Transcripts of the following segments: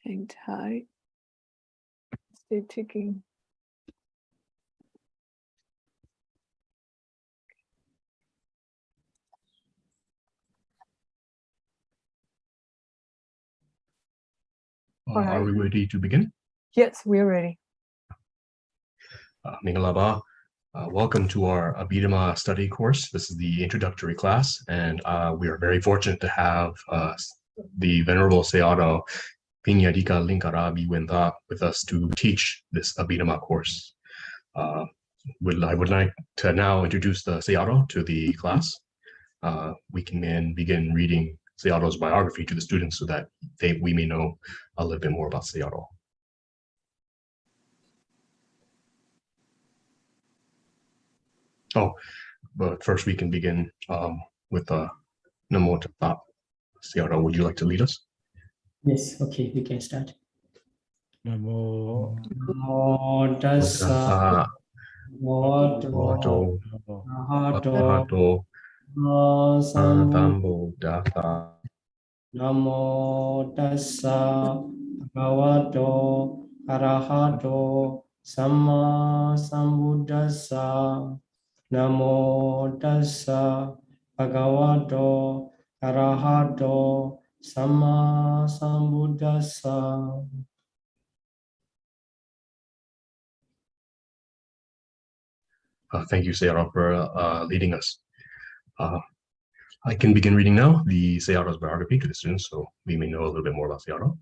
Hang tight. Stay ticking. Are we ready to begin? Yes, we're ready. Mingalaba, welcome to our Abhidhamma study course. This is the introductory class, and we are very fortunate to have the Venerable Sayadaw Paññādhikālaṅkāra with us to teach this Abhidhamma course. I would like to now introduce the Sayadaw to the class. We can then begin reading Sayadaw's biography to the students so that we may know a little bit more about Sayadaw. Oh, but first we can begin with Namo Tassa. Sayadaw, would you like to lead us? Yes, okay, we can start. Namo Tassa Bhagavato Arahato Sambuddhassa. Namo Tassa Bhagavato Arahato Samma Sambuddhassa. Namo Tassa Bhagavato Arahato Samma Sambuddhassa. Thank you, Sayadaw, for leading us. I can begin reading now the Sayadaw's biography to the students so we may know a little bit more about Sayadaw.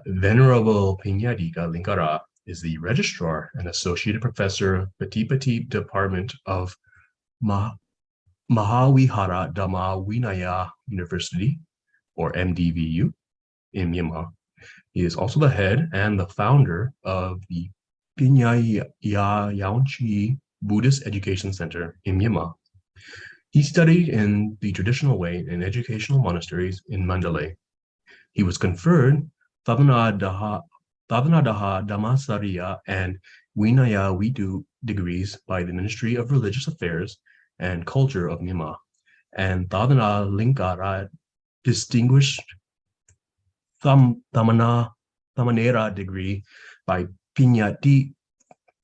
Venerable Paññādhikālaṅkāra is the registrar and associate professor of Patipati Department of Mahavihara Dhamma Vinaya University, or MDVU, in Myanmar. He is also the head and the founder of the Paññādhikālaṅkāra Buddhist Education Center in Myanmar. He studied in the traditional way in educational monasteries in Mandalay. He was conferred Thavanadaha Dhammasariya and Vinaya Vidu degrees by the Ministry of Religious Affairs and Culture of Myanmar, and Paññādhikālaṅkāra Distinguished Thamanera degree by Piñati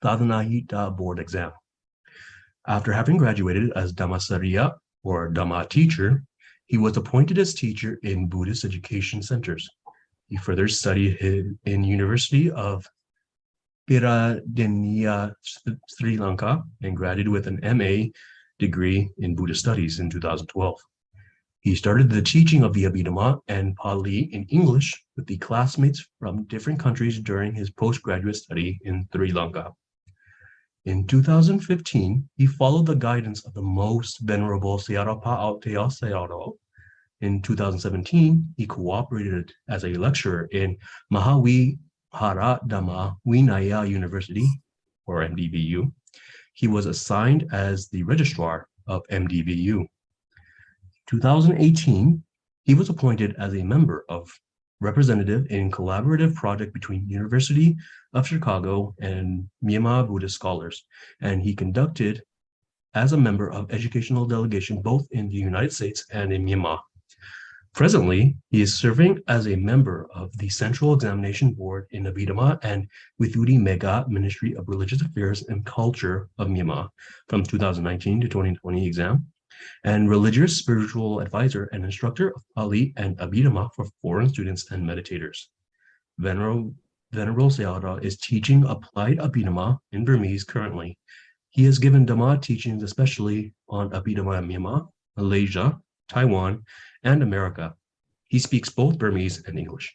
Thadanahita board exam. After having graduated as Dhammasariya or Dhamma teacher, he was appointed as teacher in Buddhist education centers. He further studied in University of Peradeniya, Sri Lanka, and graduated with an MA degree in Buddhist studies in 2012. He started the teaching of the Abhidhamma and Pali in English with the classmates from different countries during his postgraduate study in Sri Lanka. In 2015, he followed the guidance of the Most Venerable Sayadaw Pa'autaya Sayadaw. In 2017, he cooperated as a lecturer in Mahavihara Dhamma Vinaya University, or MDVU. He was assigned as the registrar of MDVU. In 2018, he was appointed as a member of representative in collaborative project between University of Chicago and Myanmar Buddhist scholars, and he conducted as a member of educational delegation both in the United States and in Myanmar. Presently, he is serving as a member of the Central Examination Board in Abhidhamma and Visuddhi Mega Ministry of Religious Affairs and Culture of Myanmar from 2019 to 2020 exam, and religious spiritual advisor and instructor of Pali and Abhidhamma for foreign students and meditators. Venerable Sayadaw is teaching applied Abhidhamma in Burmese currently. He has given Dhamma teachings especially on Abhidhamma in Myanmar, Malaysia, Taiwan, and America. He speaks both Burmese and English.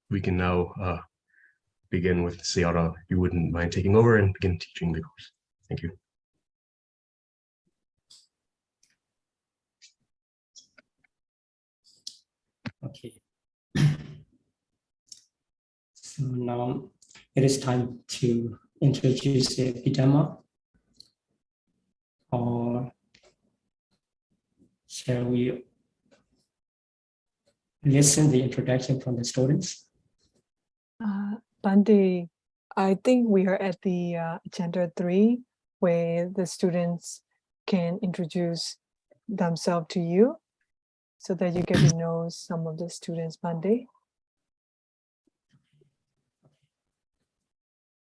We can now begin with Sayadaw. If you wouldn't mind taking over and begin teaching the course. Thank you. Okay. So now it is time to introduce the Abhidhamma. Or shall we listen the introduction from the students? Bhante, I think we are at the agenda 3, where the students can introduce themselves to you so that you get to know some of the students Monday.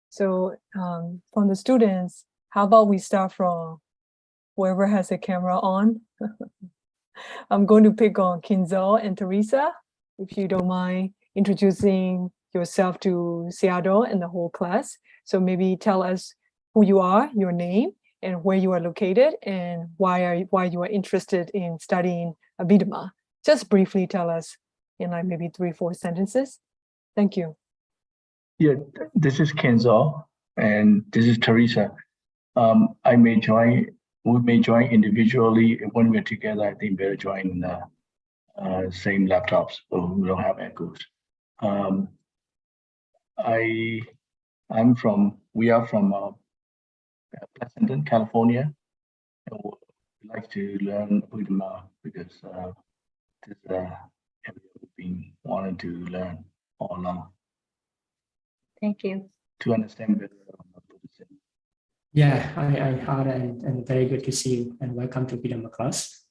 So from the students, how about we start from whoever has a camera on? I'm going to pick on Kinzo and Teresa, if you don't mind introducing yourself to Seattle and the whole class. So maybe tell us who you are, your name, and where you are located, and why you are interested in studying Abhidhamma. Just briefly tell us in like maybe 3-4 sentences. Thank you. Yeah, this is Kenzo, and this is Teresa. We may join individually. When we're together, I think better join in the same laptops, so we don't have echoes. We are from Pleasanton, California, and we like to learn Abhidhamma because this is area we've been wanting to learn all along. Thank you. To understand better Buddhism. Yeah, I heard and very good to see you and welcome to Abhidhamma class.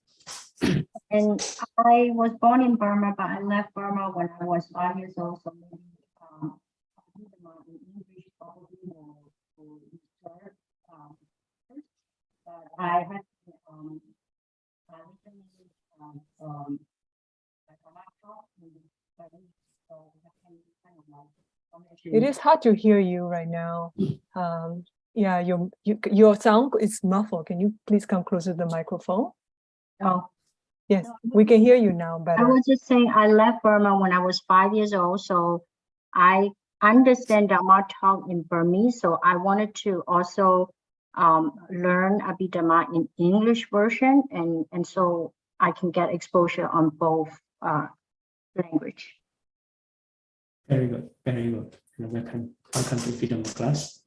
And I was born in Burma, but I left Burma when I was 5 years old. So maybe Abhidhamma in English probably will start first. But I had It is hard to hear you right now. Yeah, your sound is muffled. Can you please come closer to the microphone? Oh, Yes, we can hear you now I better. was just saying I left Burma when I was 5 years old, so I understand Dhamma talk in Burmese. So I wanted to also learn Abhidhamma in English version, and so I can get exposure on both language. Very good, very good. And welcome to Abhidhamma class.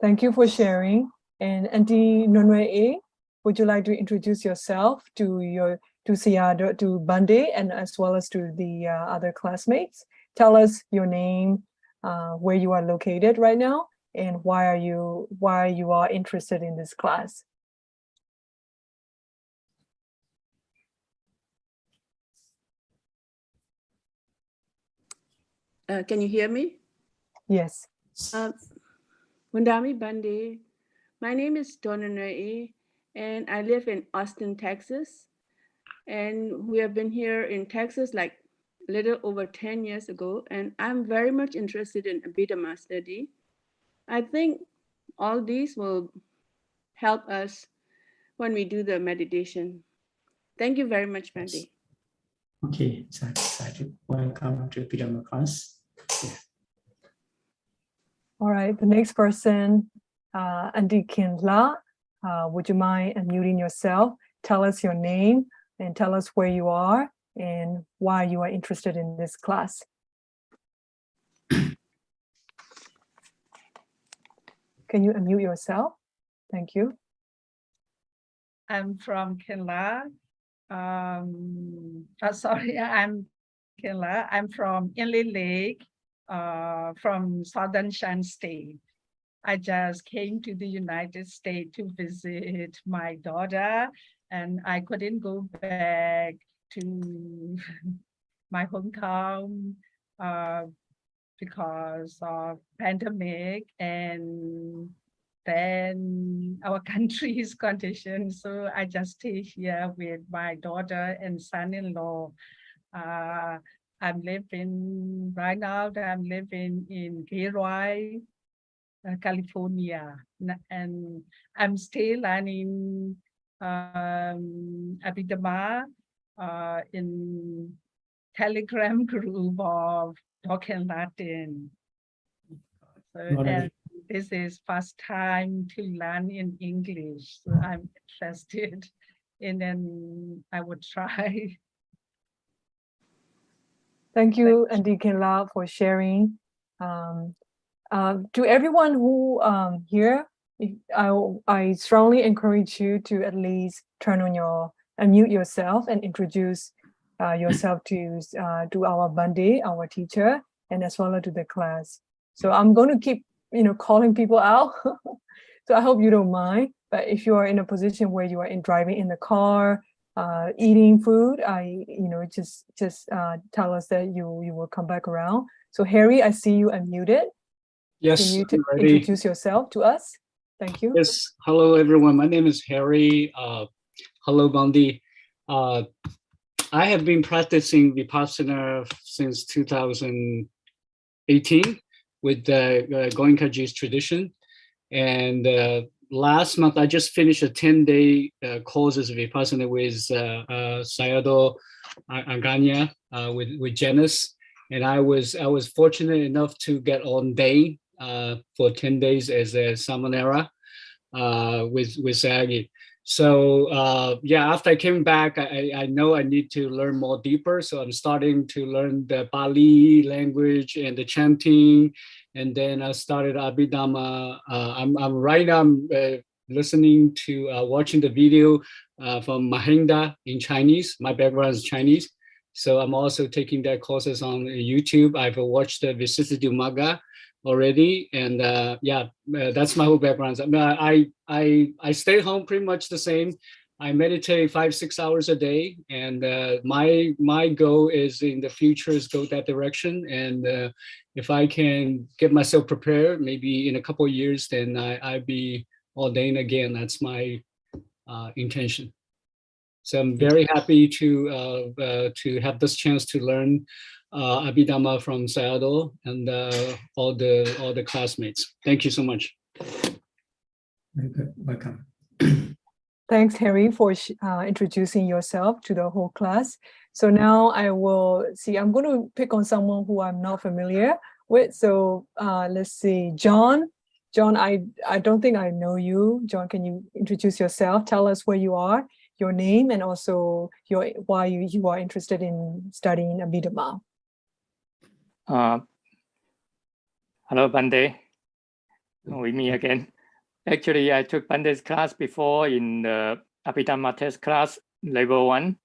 Thank you for sharing. And Auntie Nonwe, would you like to introduce yourself to Seattle, to Bande, and as well as to the other classmates? Tell us your name, where you are located right now, and why you are interested in this class. Can you hear me? Yes. Wandami Bande. My name is Donanae, and I live in Austin, Texas. And we have been here in Texas like a little over 10 years ago, and I'm very much interested in Abhidhamma study. I think all these will help us when we do the meditation. Thank you very much, Bande. Okay, so welcome to Abhidhamma class. Yeah. All right, the next person, Auntie Kinla, would you mind unmuting yourself? Tell us your name and tell us where you are and why you are interested in this class. Can you unmute yourself? Thank you. I'm from Kerala. Sorry, I'm Kerala. I'm from Inland Lake, from Southern Shan State. I just came to the United States to visit my daughter, and I couldn't go back to my hometown because of pandemic and then our country's condition. So I just stay here with my daughter and son-in-law. I'm living right now. I'm living in Gilroy, California, and I'm still learning Abhidhamma in Telegram group of talking Latin. So, and this is first time to learn in English. So I'm interested, and then I would try. Thank you, Auntie Kinla, for sharing. To everyone who here, I strongly encourage you to at least turn on unmute yourself and introduce yourself to our Bande, our teacher, and as well as to the class. So I'm going to keep calling people out. So I hope you don't mind. But if you are in a position where you are driving in the car, eating food, just tell us that you will come back around. So Harry, I see you unmuted. Yes, Can you I'm ready. introduce yourself to us? Thank you. Yes, hello everyone. My name is Harry. Hello, Bondi. I have been practicing Vipassana since 2018 with the Goenkaji's tradition. And last month, I just finished a 10-day courses of Vipassana with Sayadaw Aganya with Janice. And I was fortunate enough to get ordained for 10 days as a Samanera with Sayagi. So after I came back, I know I need to learn more deeper. So I'm starting to learn the Pali language and the chanting. And then I started Abhidhamma. I'm right now listening to watching the video from Mahinda in Chinese. My background is Chinese. So I'm also taking their courses on YouTube. I've watched the Vicissitude already, and that's my whole background. I stay home pretty much the same. I meditate 5-6 hours a day, and my goal is in the future is go that direction. And if I can get myself prepared, maybe in a couple of years, then I'll be ordained again. That's my intention. So I'm very happy to have this chance to learn Abhidhamma from Sayadaw and all the classmates. Thank you so much. Very good. Welcome. Thanks, Harry, for introducing yourself to the whole class. So now I will see, I'm going to pick on someone who I'm not familiar with. So let's see, John. John, I don't think I know you. John, can you introduce yourself? Tell us where you are, your name, and also why you are interested in studying Abhidhamma. Hello, Bande. With me again. Actually, I took Bande's class before in the Abhidhamma test class, level 1.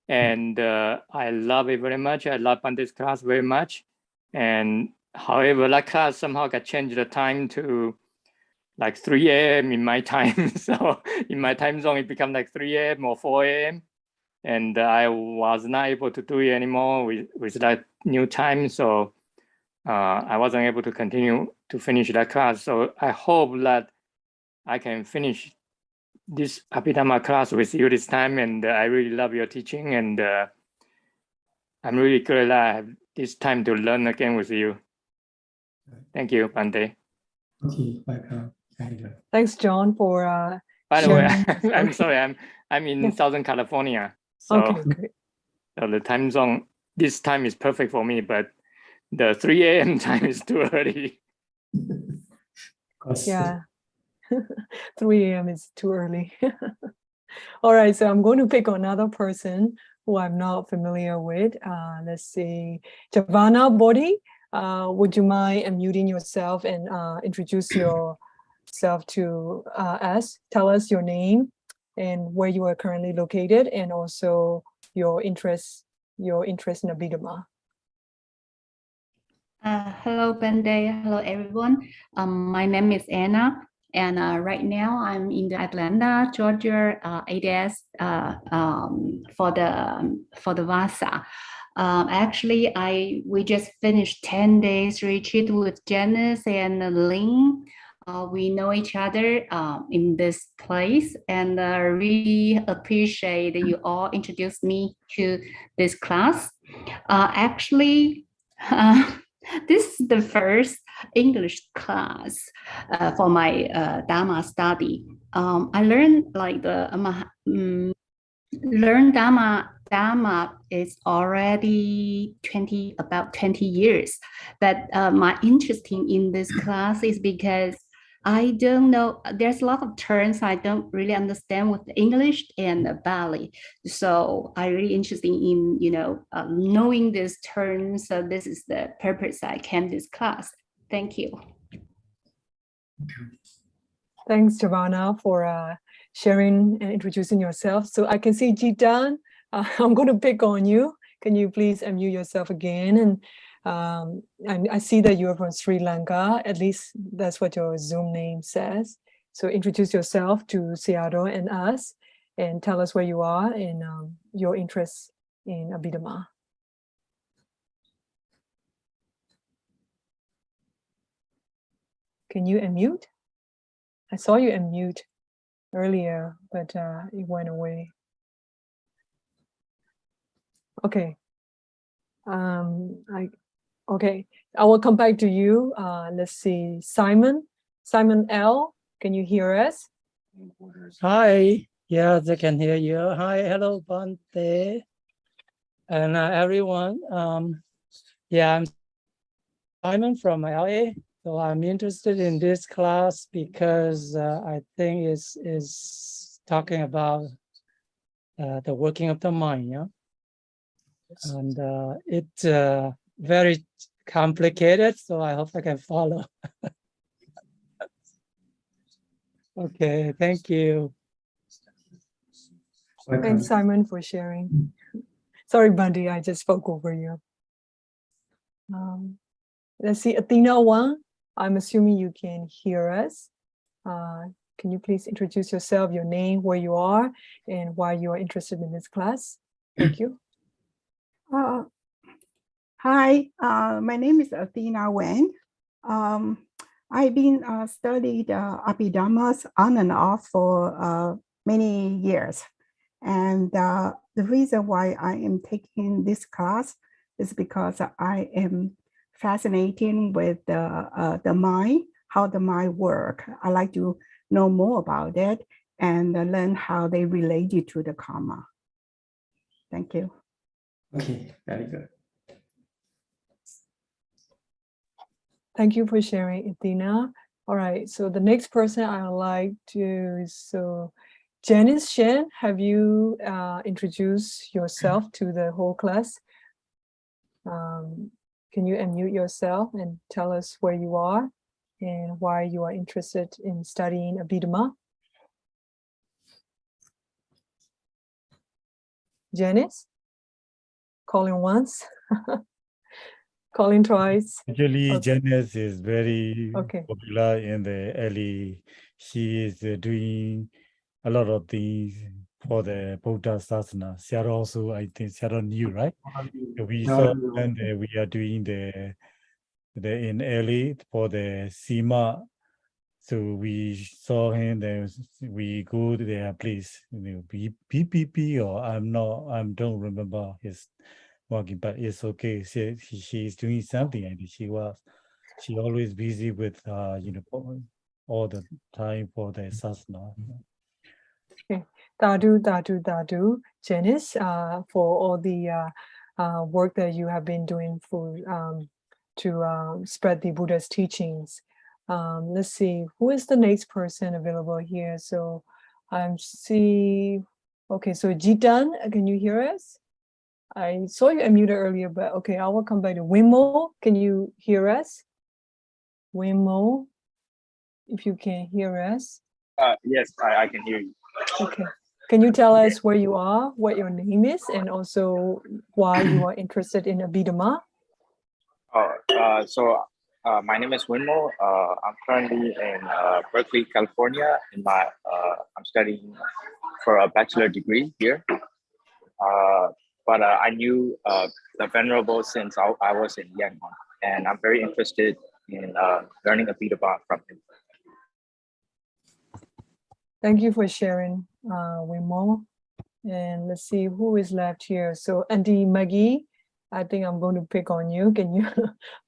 And I love it very much. I love Bande's class very much. And however, that class somehow got changed the time to like 3 a.m. in my time. So in my time zone, it became like 3 a.m. or 4 a.m. And I was not able to do it anymore with that new time. So I wasn't able to continue to finish that class. So I hope that I can finish this Abhidhamma class with you this time. And I really love your teaching. And I'm really glad that I have this time to learn again with you. Thank you, Bande. Okay, welcome. Thanks, John, for By the sharing. way, I'm sorry, I'm in Southern California. So, okay, great. So the time zone, this time is perfect for me, but the 3 a.m. time is too early. Yeah, 3 a.m. is too early. All right, so I'm going to pick another person who I'm not familiar with. Let's see, Javana Bodhi. Would you mind unmuting yourself and introduce yourself to us? Tell us your name and where you are currently located, and also your interest in Abhidhamma. Hello, Bande. Hello, everyone. My name is Anna, and right now I'm in the Atlanta, Georgia ADS for the Vasa. Actually, we just finished 10 days retreat with Janice and Lynn. We know each other in this place, and really appreciate that you all introduced me to this class. Actually, this is the first English class for my Dharma study. I learned like learn Dharma is already about 20 years. But my interest in this class is because I don't know, there's a lot of terms I don't really understand with the English and the Bali. So I'm really interested in, knowing these terms. So this is the purpose I came to this class. Thank you. Thanks, Javana, for sharing and introducing yourself. So I can see Jitan. I'm going to pick on you. Can you please unmute yourself again? And I see that you're from Sri Lanka. At least that's what your Zoom name says. So introduce yourself to Sayadaw and us, and tell us where you are and your interest in Abhidhamma. Can you unmute? I saw you unmute earlier, but it went away. Okay. Okay, I will come back to you. Let's see, Simon L, can you hear us? Hi, yes, I can hear you. Hi, hello, Bante, and everyone. Yeah, I'm Simon from LA. So I'm interested in this class because I think it's talking about the working of the mind, yeah. And it's very complicated, so I hope I can follow. Okay, thank you. Thanks, Simon, for sharing. Sorry, Bundy, I just spoke over you. Let's see, Athena 1, I'm assuming you can hear us. Can you please introduce yourself, your name, where you are, and why you are interested in this class? Thank you. Hi, my name is Athena Wen. I've been studied Abhidhammas on and off for many years. And the reason why I am taking this class is because I am fascinated with the mind, how the mind works. I like to know more about it and learn how they relate to the karma. Thank you. Okay, very good. Thank you for sharing, Athena. All right, so the next person I would like to, so Janice Shen, have you introduced yourself to the whole class? Can you unmute yourself and tell us where you are and why you are interested in studying Abhidhamma? Janice? Calling once? Calling twice? Actually, Okay. Janice is very Okay. popular in the early. She is doing a lot of things for the Buddha Sasana. Sarah also, I think Sarah knew, right? We saw and we are doing the in early for the SEMA. So we saw him. Then we go to their place. PPP or I don't remember his working, but it's okay. She's doing something, and she always busy with all the time for the sasana. Okay, Dadu, Janice, for all the work that you have been doing for to spread the Buddha's teachings. Let's see, who is the next person available here? So okay, so Jitan, can you hear us? I saw you unmuted earlier, but okay, I will come back to Wimo. Can you hear us? Wimo, if you can hear us. Yes, I can hear you. Okay. Can you tell us where you are, what your name is, and also why you are interested in Abhidhamma? My name is Winmo. I'm currently in Berkeley, California. I'm studying for a bachelor degree here. But I knew the Venerable since I was in Yangon, and I'm very interested in learning Abhidhamma from him. Thank you for sharing, Wimo. And let's see who is left here. So Auntie Maggie, I think I'm going to pick on you. Can you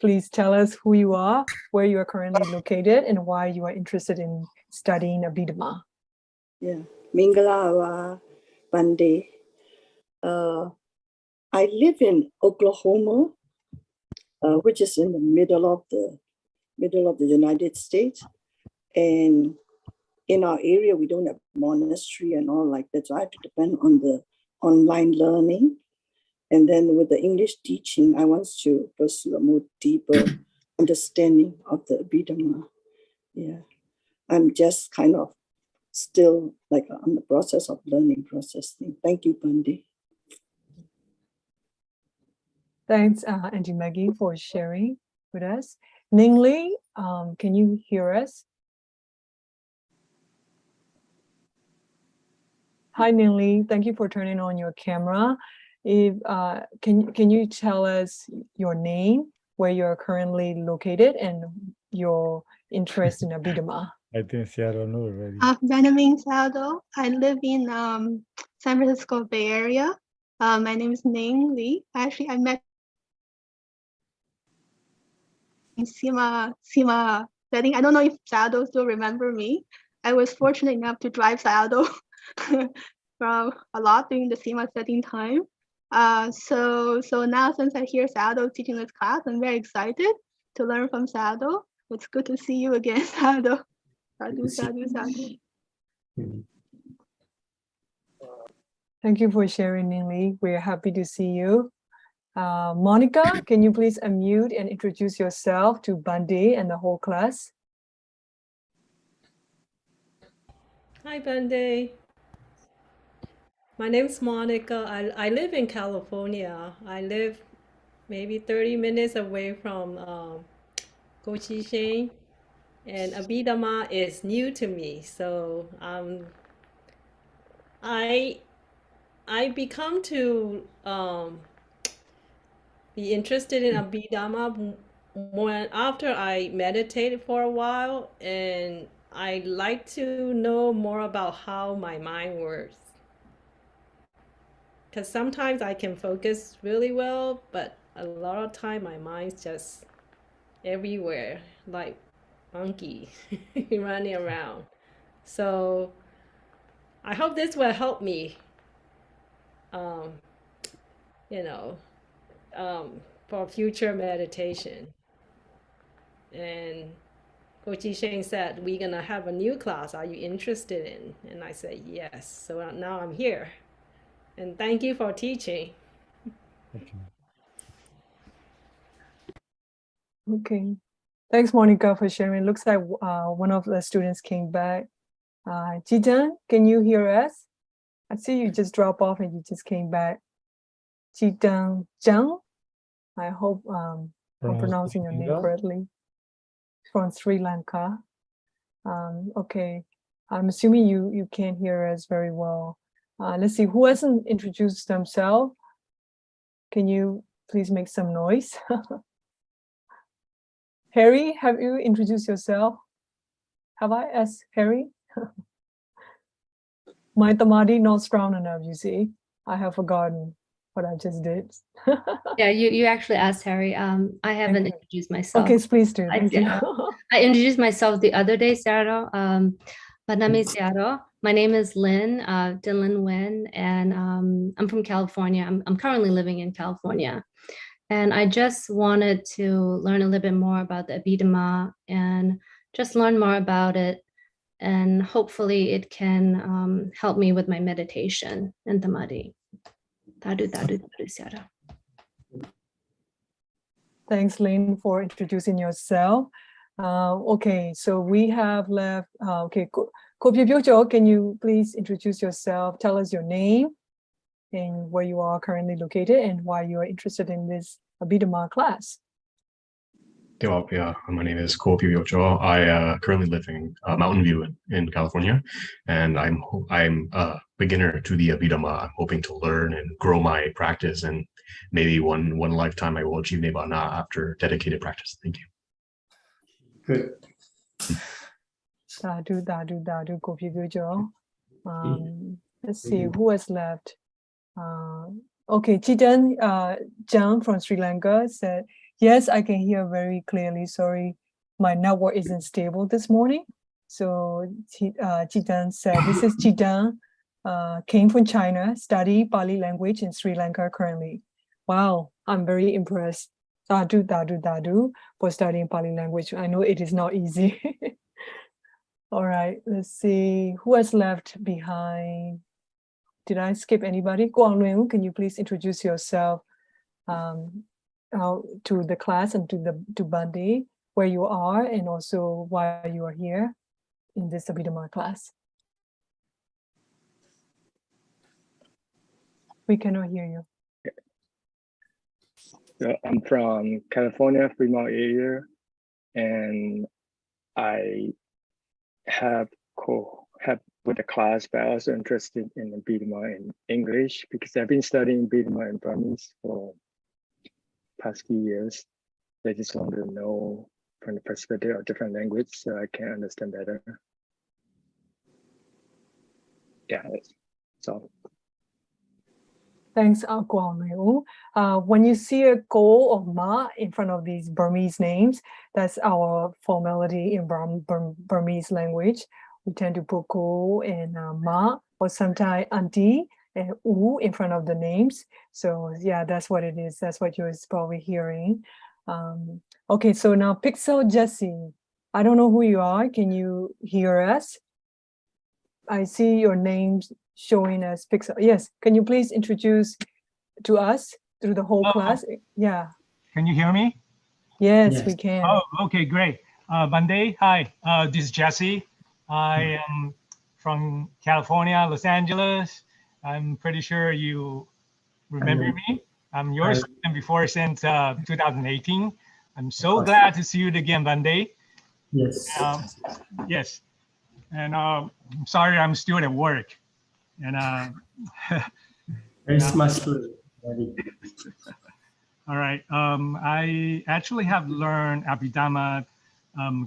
please tell us who you are, where you are currently located, and why you are interested in studying Abhidhamma? Yeah, Mingala Bande. I live in Oklahoma, which is in the middle of the United States, and in our area we don't have monastery and all like that, so I have to depend on the online learning. And then with the English teaching, I want to pursue a more deeper understanding of the Abhidhamma. Yeah, I'm just kind of still like on the process of learning processing. Thank you, Bandi. Thanks, Auntie Maggie, for sharing with us. Ning Li, can you hear us? Hi, Nili. Thank you for turning on your camera. If can you tell us your name, where you're currently located, and your interest in Abhidhamma? I think Seattle know already. My name is Aldo. I live in San Francisco Bay Area. My name is Ning Lee. Actually, I met in SEMA setting. I don't know if Saldo still remember me. I was fortunate enough to drive Saldo from a lot during the SEMA setting time. So now since I hear Saldo teaching this class, I'm very excited to learn from Saldo. It's good to see you again, Saldo. Sadhu. Thank you for sharing, Nili. We're happy to see you. Monica, can you please unmute and introduce yourself to Bande and the whole class? Hi, Bande. My name's Monica. I live in California. I live maybe 30 minutes away from Gochisheng, and Abhidhamma is new to me. So I become to be interested in Abhidhamma when after I meditated for a while, and I like to know more about how my mind works. Because sometimes I can focus really well, but a lot of time my mind's just everywhere, like monkey running around. So I hope this will help me, for future meditation. And Coach Sheng said, we're gonna have a new class. Are you interested in? And I said, yes. So now I'm here. And thank you for teaching. Okay. Thanks, Monica, for sharing. Looks like one of the students came back. Jidan, can you hear us? I see you just drop off and you just came back. Jidan Zhang. I hope I'm pronouncing your name correctly. From Sri Lanka. Okay. I'm assuming you can't hear us very well. Let's see, who hasn't introduced themselves? Can you please make some noise? Harry, have you introduced yourself? Have I asked Harry? My tamadi not strong enough, you see. I have forgotten what I just did. Yeah, you actually asked Harry. I haven't introduced myself. Okay, please do. Thank you. I introduced myself the other day, Sarah. My name is Lynn, Dylan Nguyen, and I'm from California. I'm currently living in California. And I just wanted to learn a little bit more about the Abhidhamma and just learn more about it. And hopefully it can help me with my meditation and Samadhi. Tadu, Sarah. Thanks, Lynn, for introducing yourself. Okay, so we have left, okay, Kopyabyojo, can you please introduce yourself, tell us your name and where you are currently located and why you are interested in this Abhidhamma class. Yeah, my name is Kopyabyojo. I currently live in Mountain View in California, and I'm a beginner to the Abhidhamma. I'm hoping to learn and grow my practice, and maybe one lifetime I will achieve Nibbana after dedicated practice. Thank you. Good. Dadu, Kopyabyojo. Let's see who has left. Okay, Jidan Zhang from Sri Lanka said, yes, I can hear very clearly. Sorry, my network isn't stable this morning. So Jidan said, this is Jidan, came from China, study Pali language in Sri Lanka currently. Wow, I'm very impressed. Dadu for studying Pali language. I know it is not easy. All right, let's see who has left behind. Did I skip anybody? Guang Liu, can you please introduce yourself to the class and to Bande, where you are and also why you are here in this Abhidhamma class? We cannot hear you. I'm from California, Fremont area, and I have with the class, but also interested in Abhidhamma in English because I've been studying Abhidhamma in Burmese for past few years. I just want to know from the perspective of different language so I can understand better. Yeah, that's all. Thanks, Kwao Meu. When you see a ko or ma in front of these Burmese names, that's our formality in Burmese language. We tend to put ko and ma, or sometimes auntie and u in front of the names. So yeah, that's what it is. That's what you're probably hearing. Okay, so now Pixel Jesse. I don't know who you are. Can you hear us? I see your names showing as Pixel. Yes, can you please introduce to us through the whole class? Yeah. Can you hear me? Yes, we can. Oh, okay, great. Bande, hi, this is Jesse. I am from California, Los Angeles. I'm pretty sure you remember me. I'm your student before since 2018. I'm so glad to see you again, Bande. Yes. Yes. And I'm sorry, I'm still at work. And very smart student. All right. I actually have learned Abhidhamma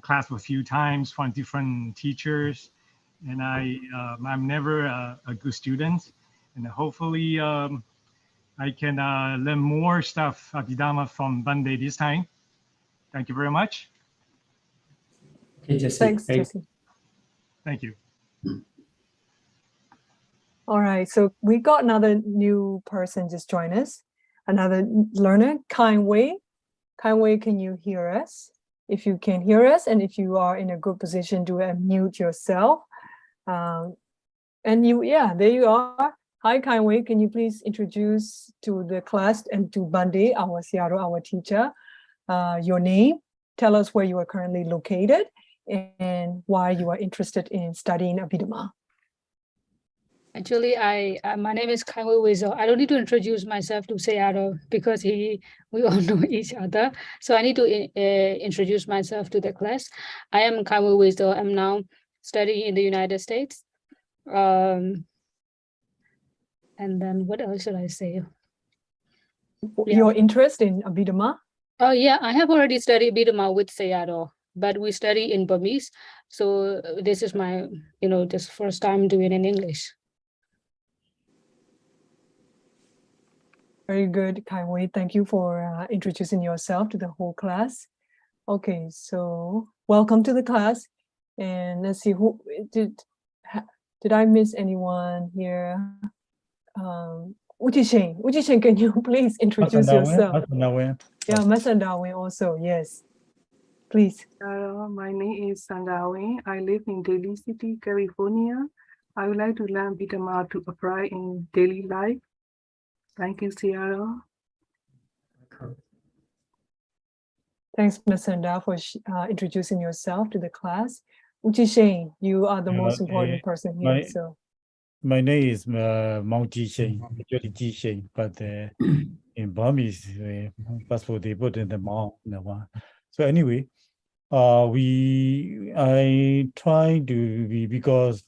class a few times from different teachers, and I'm never a good student. And hopefully, I can learn more stuff Abhidhamma from Bande this time. Thank you very much. Okay, Jesse. Thanks, Jesse. Thank you. All right, so we got another new person just join us, another learner, Kind Wei. Kind Wei, can you hear us? If you can hear us, and if you are in a good position, do unmute yourself. And you, yeah, there you are. Hi, Kind Wei, can you please introduce to the class and to Bande, our Seattle, our teacher, your name, tell us where you are currently located, and why you are interested in studying Abhidhamma. Actually, my name is Kind Wei Wezo. I don't need to introduce myself to Seattle because we all know each other. So I need to introduce myself to the class. I am Kind Wei Wezo. I'm now studying in the United States. And then what else should I say? Your interest in Abhidhamma? Oh yeah, I have already studied Abhidhamma with Seattle, but we study in Burmese. So this is my, this first time doing it in English. Very good, Kind Wei. Thank you for introducing yourself to the whole class. Okay, so welcome to the class. And let's see, who did I miss anyone here? Uchi-Sheng, can you please introduce yourself? Yeah, Masandawe also, yes. Please. Hello, my name is Sandawe. I live in Daly City, California. I would like to learn Abhidhamma to apply in daily life. Thank you, Seattle. Thanks, Masanda, for introducing yourself to the class. Uchi-Sheng, you are the most important person here. My name is Mao Ji-Sheng, usually Ji-Sheng, but in Burmese passport they put in the Mao. So anyway, I try to because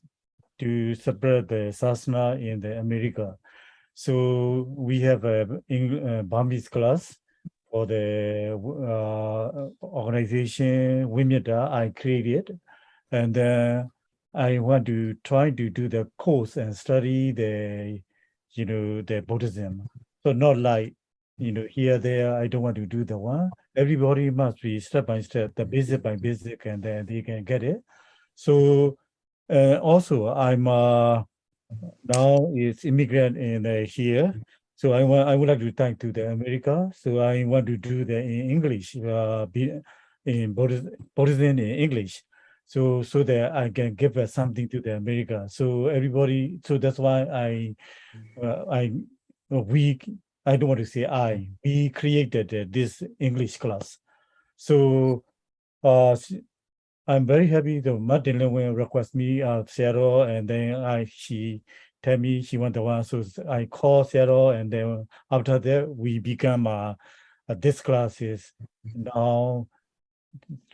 to spread the Sasana in the America. So we have a Burmese class for the organization Wimyata I created, and I want to try to do the course and study the, the Buddhism. So not like, here, there, I don't want to do the one. Everybody must be step by step, the basic by basic, and then they can get it. So also I'm now is immigrant in here. So I would like to thank to the America. So I want to do the in English, in Buddhism in English. So that I can give something to the America. So everybody, so that's why I don't want to say we created this English class. So I'm very happy that Martin Lewin request me Seattle, and then she tell me she want the one. So I call Seattle, and then after that we become this class is now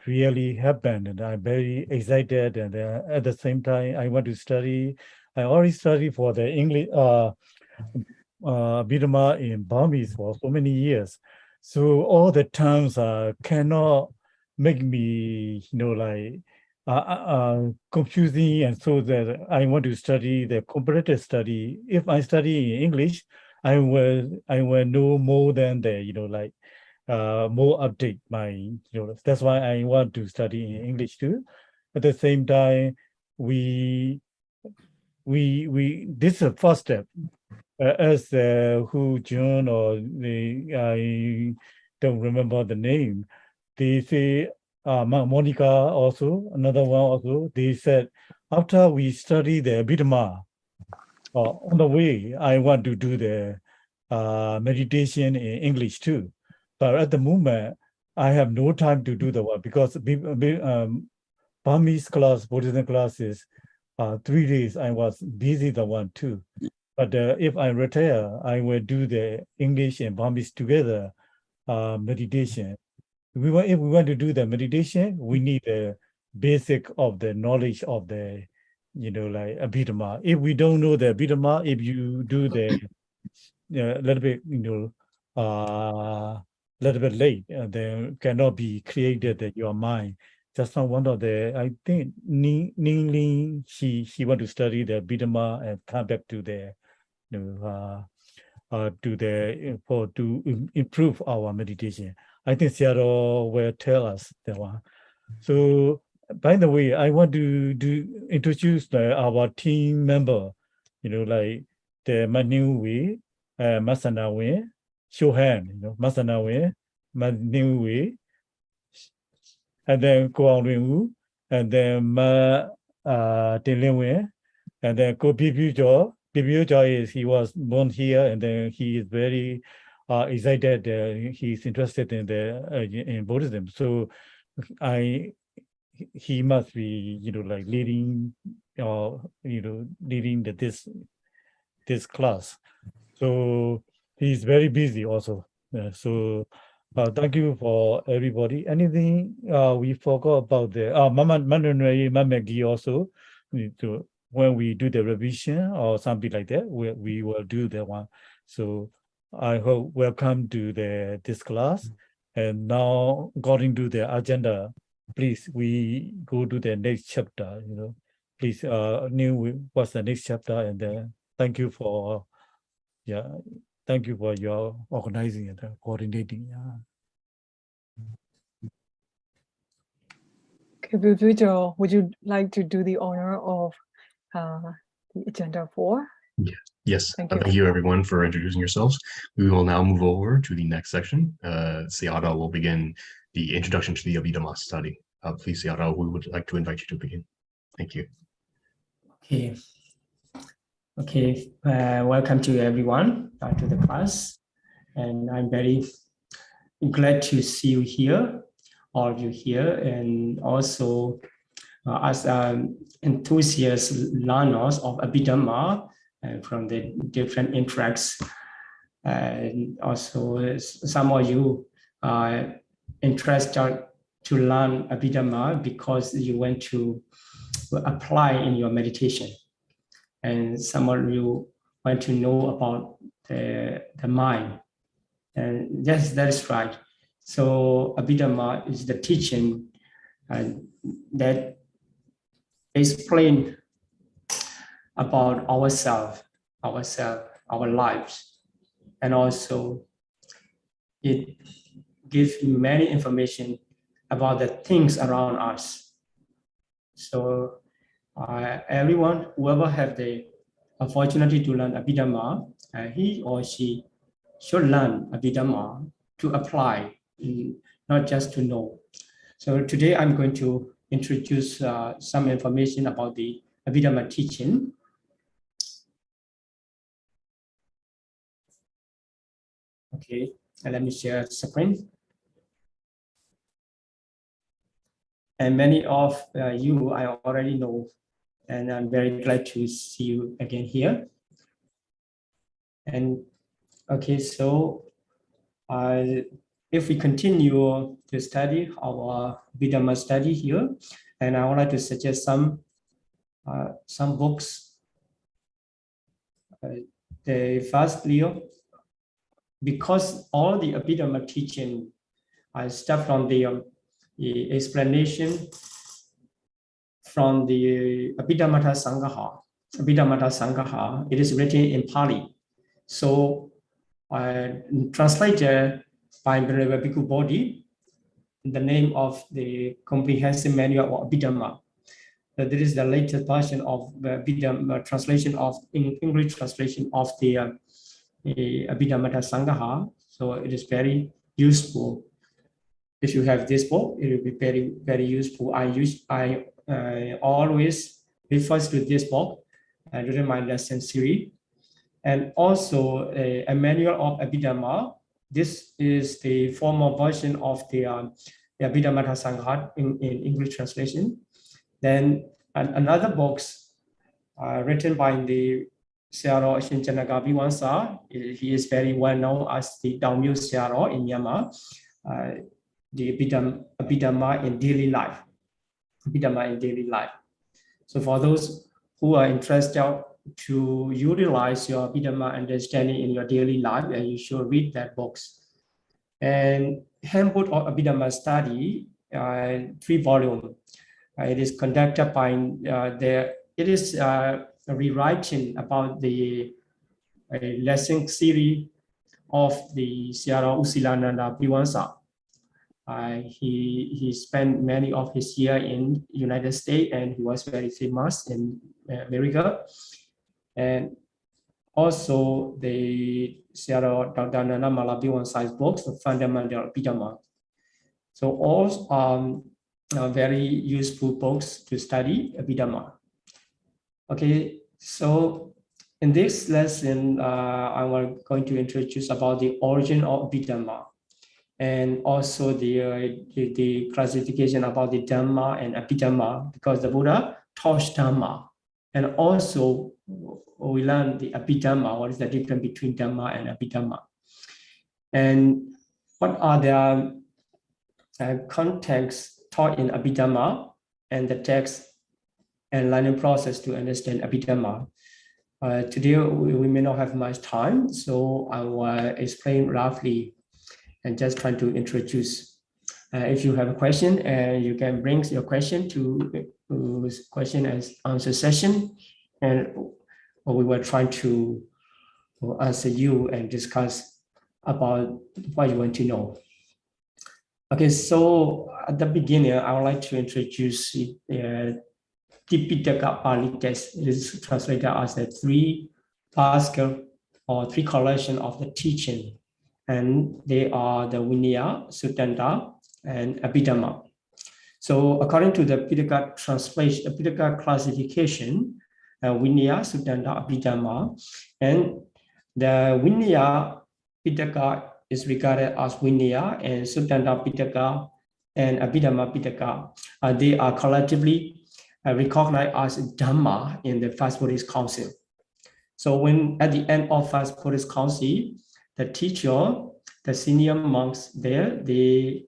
really happened, and I'm very excited. And at the same time, I want to study. I already studied for the English Abhidhamma in Burmese for so many years. So all the terms cannot make me, like confusing, and so that I want to study the comparative study. If I study in English, I will know more than the, like more update my, that's why I want to study in English too. At the same time, we this is the first step. As who John or I don't remember the name. They say Monica also, another one also. They said after we study the Abhidhamma, on the way I want to do the meditation in English too. But at the moment, I have no time to do the one because Burmese class, Buddhism classes, 3 days I was busy the one too. But if I retire, I will do the English and Burmese together meditation. If we want to do the meditation, we need the basic of the knowledge of the, like Abhidhamma. If we don't know the Abhidhamma, if you do the little bit, little bit late, then cannot be created in your mind. Just not one of the, I think Ning, she want to study the Abhidhamma and come back to the, to improve our meditation. I think Seattle will tell us that one. So, by the way, I want to introduce our team member, like the Manuwe, Masanawe, show hand, Masanawe, Manuwe, and then Ko Wu, and then Ma Telenwe, and then Ko Bibujo. Bibujo he was born here, and then he is very excited. He's interested in in Buddhism. So he must be, like leading, leading this class. So he's very busy also. So thank you for everybody. Anything we forgot about the Mamagi also, when we do the revision or something like that, we will do that one. So I hope welcome to this class. And now according to the agenda, please we go to the next chapter. Please what's the next chapter, and then thank you for thank you for your organizing and coordinating. Okay, Vijo, would you like to do the honor of the agenda 4? Yes. Thank Thank you everyone for introducing yourselves. We will now move over to the next section. Sayadaw will begin the introduction to the Abhidhamma study. Please, Sayadaw, we would like to invite you to begin. Thank you. Okay. Welcome to everyone to the class, and I'm very glad to see you here, all of you here, and also as enthusiast learners of Abhidhamma from the different intellects. And also some of you are interested to learn Abhidhamma because you want to apply in your meditation. And some of you want to know about the mind. And yes, that is right. So Abhidhamma is the teaching that explain about ourselves, our lives. And also it gives many information about the things around us. So everyone, whoever have the opportunity to learn Abhidhamma, he or she should learn Abhidhamma to apply, not just to know. So today I'm going to introduce some information about the Abhidhamma teaching. Okay, and let me share the screen. And many of you I already know, and I'm very glad to see you again here. And okay, so if we continue to study our Abhidhamma study here, and I would like to suggest some books. Firstly, because all the Abhidhamma teaching I start from the explanation from the Abhidhamma Sangaha. Abhidhamma Sangaha, it is written in Pali. So translated by Venerable Bhikkhu Bodhi, the name of the comprehensive manual of Abhidhamma. This is the latest version of the Abhidhamma translation of English translation of the Abhidhamma Sangaha. So it is very useful. If you have this book, it will be very, very useful. I always refer to this book during my lesson series. And also a manual of Abhidhamma. This is the formal version of the Abhidhamma Sangaha in English translation. Then another books written by the Sayadaw Shinchanaga Viwansa. He is very well known as the Daumyu Sayadaw in Myanmar. The Abhidhamma in daily life. Abhidhamma in daily life. So for those who are interested to utilize your Abhidhamma understanding in your daily life, you should read that books. And Handbook of Abhidhamma Study, 3 volumes. It is conducted by it is rewriting about the lesson series of the Sayadaw Usilananda Viwansa. He spent many of his years in United States, and he was very famous in America. And also the Sayadaw Dr. Nana Malabiwansa's books, The Fundamental Abhidhamma. So all are very useful books to study Abhidhamma. Okay, so in this lesson, I'm going to introduce about the origin of Abhidhamma, and also the classification about the Dhamma and Abhidhamma, because the Buddha taught Dhamma. And also we learn the Abhidhamma, what is the difference between Dhamma and Abhidhamma. And what are the contexts taught in Abhidhamma and the text and learning process to understand Abhidhamma. Today we may not have much time, so I will explain roughly and just trying to introduce. If you have a question, you can bring your question to question and answer session, and we will try to answer you and discuss about what you want to know. Okay, so at the beginning, I would like to introduce the Tipitaka Pali text. It is translated as the 3 basket or 3 collection of the teaching, and they are the Vinaya, Suttanta, and Abhidhamma. So according to the Pitaka translation, Pitaka classification, Vinaya, Suttanta, Abhidhamma, and the Vinaya Pitaka is regarded as Vinaya, and Suttanta Pitaka and Abhidhamma Pitaka. They are collectively recognized as Dhamma in the First Buddhist Council. So when at the end of First Buddhist Council, the teacher, the senior monks there, they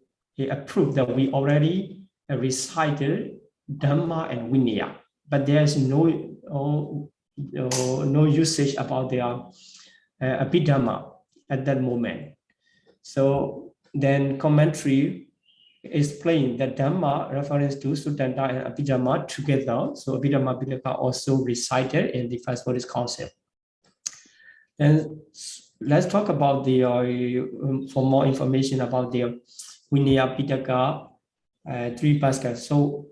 approved that we already recited Dhamma and Vinaya, but there is no usage about their Abhidhamma at that moment. So then commentary explain that Dhamma reference to Suttanta and Abhidhamma together. So Abhidhamma Pitaka also recited in the First Buddhist Council. And let's talk about the for more information about the Vinaya Pitaka 3 baskets. So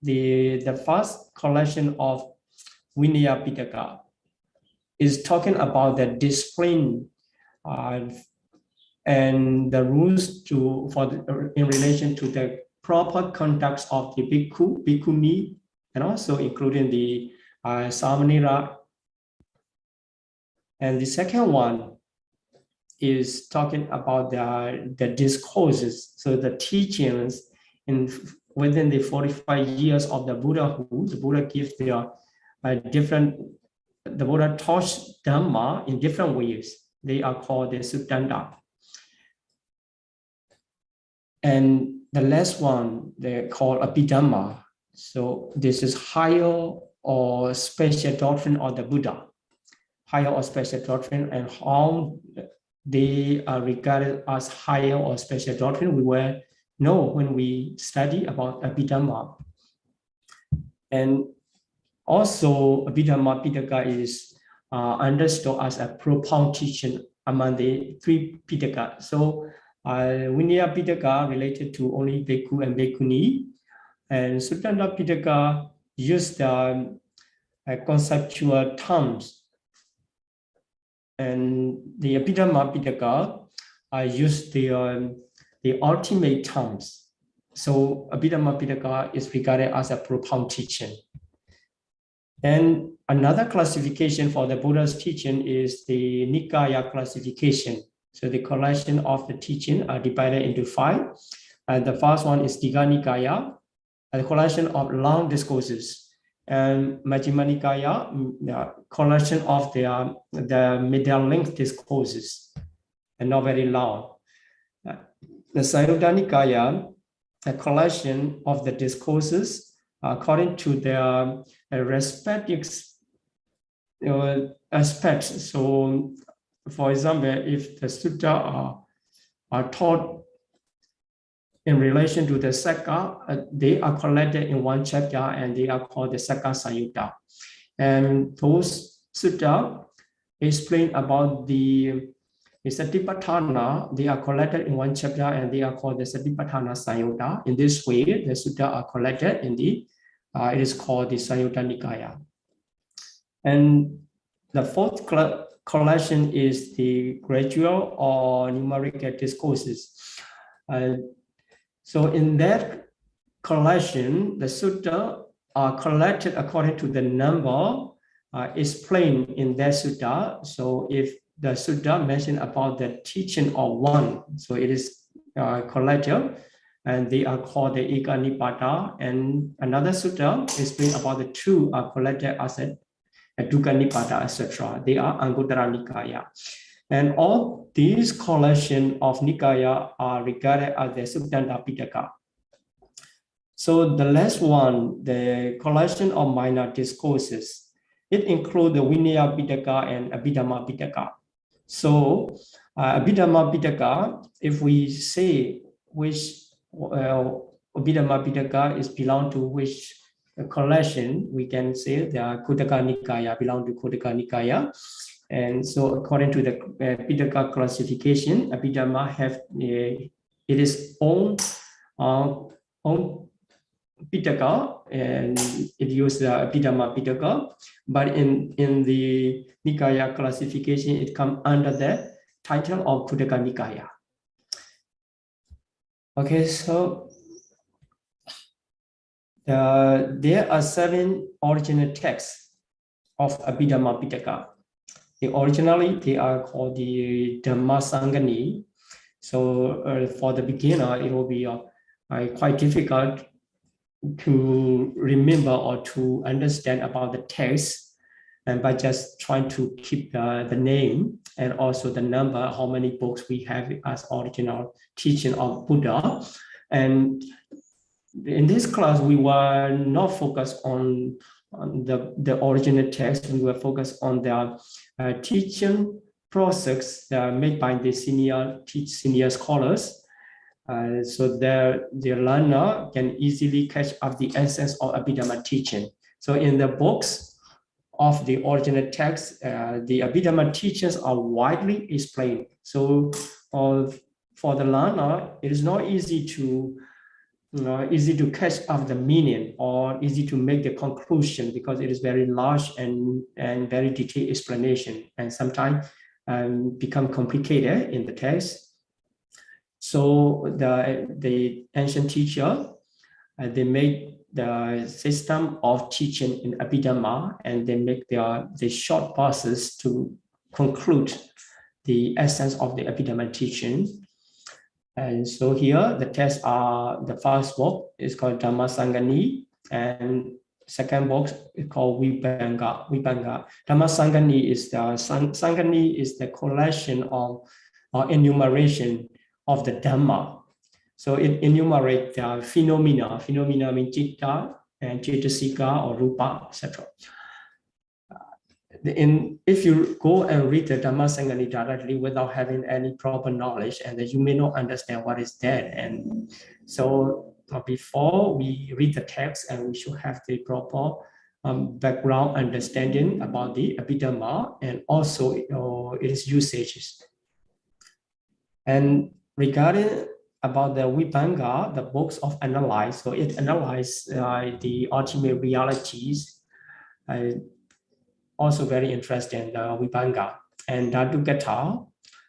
the first collection of Vinaya Pitaka is talking about the discipline and the rules in relation to the proper conduct of the bhikkhu, bhikkhuni, and also including the samanera. And the second one is talking about the discourses, so the teachings within the 45 years of the Buddhahood. The Buddha gives the Buddha taught Dhamma in different ways. They are called the Suttanta. And the last one, they call Abhidhamma. So this is higher or special doctrine of the Buddha, higher or special doctrine, and how they are regarded as higher or special doctrine, we will know when we study about Abhidhamma. And also, Abhidhamma Pitaka is understood as a profound teaching among the three Pitaka. So, Vinaya Pitaka related to only Bhikkhu and Bhikkhuni, and Suttanta Pitaka used conceptual terms, and the Abhidhamma Pitaka used the ultimate terms. So Abhidhamma Pitaka is regarded as a profound teaching. And another classification for the Buddha's teaching is the Nikaya classification. So the collection of the teaching are divided into 5. The first one is Digha Nikaya, a collection of long discourses. And Majjhima Nikaya, collection of the middle length discourses, and not very long. The Sayutta Nikaya, a collection of the discourses according to their respective aspects. So, for example, if the sutta are taught in relation to the Sakka, they are collected in one chapter and they are called the Sakka Sayutta. And those sutta explain about the Satipatthana, they are collected in one chapter and they are called the Satipatthana Sayutta. In this way, the sutta are collected in the, it is called the Sayutta Nikaya. And the fourth collection is the gradual or numerical discourses. So in that collection, the sutta are collected according to the number explained in that sutta. So if the sutta mentioned about the teaching of one, so it is collected, and they are called the Eka Nipata. And another sutta explain about the two are collected as a Dukkha Nipata, etc. They are Anguttara Nikaya. And all these collection of Nikaya are regarded as the Suttanta Pitaka. So the last one, the collection of minor discourses, it includes the Vinaya Pitaka and Abhidhamma Pitaka. So Abhidhamma Pitaka, if we say which Abhidhamma Pitaka is belong to which collection, we can say the Khuddaka Nikaya belong to Khuddaka Nikaya. And so according to the Pitaka classification, Abhidhamma have it is own Pitaka, and it uses the Abhidhamma Pitaka. But in the Nikaya classification, it comes under the title of Khuddaka Nikaya. Okay, so there are 7 original texts of Abhidhamma Pitaka. Originally, they are called the Dhammasangani. So for the beginner, it will be quite difficult to remember or to understand about the text, and by just trying to keep the name and also the number, how many books we have as original teaching of Buddha. And in this class, we were not focused on the original text. We were focused on the teaching process made by the senior scholars. So the learner can easily catch up the essence of Abhidhamma teaching. So in the books of the original text, the Abhidhamma teachings are widely explained. So for the learner, it is not easy to catch up the meaning or easy to make the conclusion, because it is very large and very detailed explanation, and sometimes become complicated in the text. So the ancient teacher, they made the system of teaching in Abhidhamma, and they make the short passages to conclude the essence of the Abhidhamma teaching. And so here the texts are, the first book is called Dhammasangani, and second book is called Vibhanga. Dhammasangani is the collection of enumeration of the Dhamma. So it enumerates phenomena. Phenomena mean citta and cetasika or rupa, etc. If you go and read the Dhammasangani directly without having any proper knowledge, and then you may not understand what is that. And so before we read the text, and we should have the proper background understanding about the Abhidhamma and also its usages. And regarding about the Vibhanga, the books of analyze, so it analyzes the ultimate realities. Also very interesting, the Vibhanga. And Dhatu Gatha,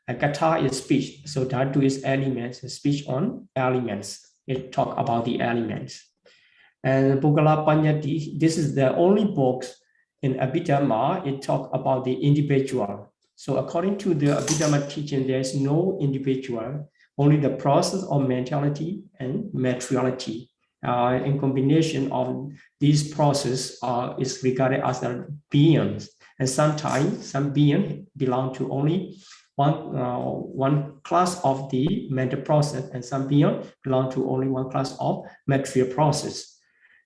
Gatha is speech. So Dhatu is elements, speech on elements. It talk about the elements. And Puggala Paññādhikālaṅkāra, this is the only book in Abhidhamma, it talk about the individual. So according to the Abhidhamma teaching, there is no individual, only the process of mentality and materiality. In combination of these processes is regarded as the beings, and sometimes some beings belong to only one class of the mental process, and some beings belong to only one class of material process.